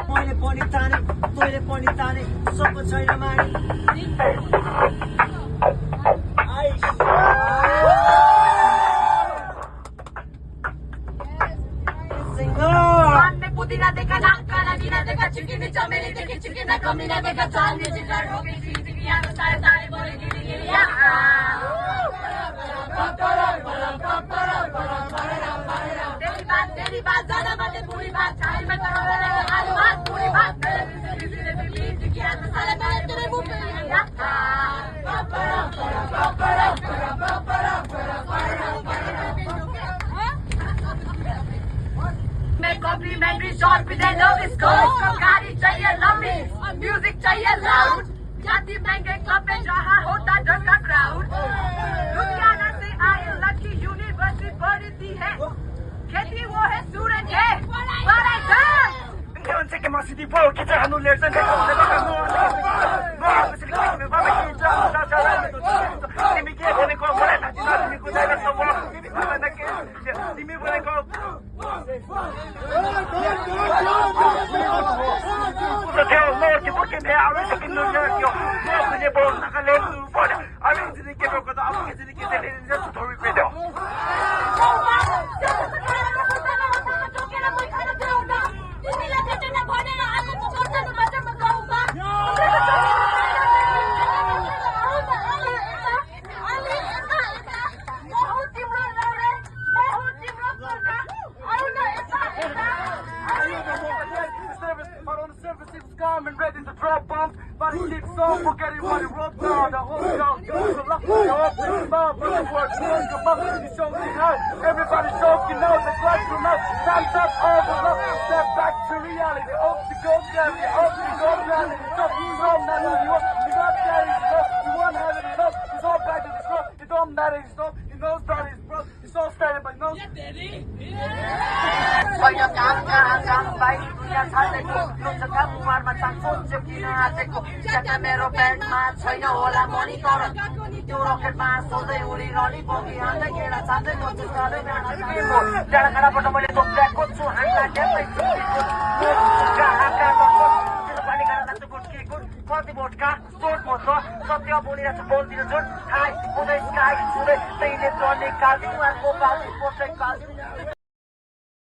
मैले पनि ताने तैँले पनि ताने सबको छैन माने पुदीना देखा नाकाना बिना देखा चिकनी चमेली देखी चिकना कमीना देखा चांदी चिकन रोटी चिकनी आलू सारे सारे बोले गिरी गिरी तेरी बात ज्यादा बातें पूरी बात चाय में करो आलू बात पूरी बात सारे सारे तेरे मुंह पे मैं कॉम्प्लीमेंट्री शॉट भी दे दो इसको गाड़ी चाहिए लंबी म्यूजिक चाहिए लाउड जाती महंगे क्लब में जहाँ होता डर का क्राउड लुधियाना से आए लकी यूनिवर्सिटी पढ़ती है खेती वो है सूरज है Don't take my city bro, get your hand on there, send it on the and ready to drop bombs, but he keeps on forgetting what he wrote down. The whole town goes to luck, you're up in the mouth, but the word won't come up. He shows me how everybody choking out, the lights from out, time's up, all the love, step back to reality. Up to go down, up to go down, it's up, he's on that, you up, he's up there, he's up, you want to have it enough, he's all back to the front, it don't matter, he's up, he knows that he's broke, he's all standing, but he knows. Yeah, daddy! मेरो पेटमा छैन होला money तर त्यो रकेटमा सोझै उडी रली बोकी हान्दै केडा छान्दै कोसिस गर्दै डाँडा खाडाबाट मैले तोप्ल्याएको छु हान्दा ट्याप्दै कति भोटका चोट भोट सत्य बोलिरहेछ बोल्दिन जोड हाई हुँदै स्काई छुँदै त्यहीले चल्ने काल तिमीहरूको बाल पोर्दै काल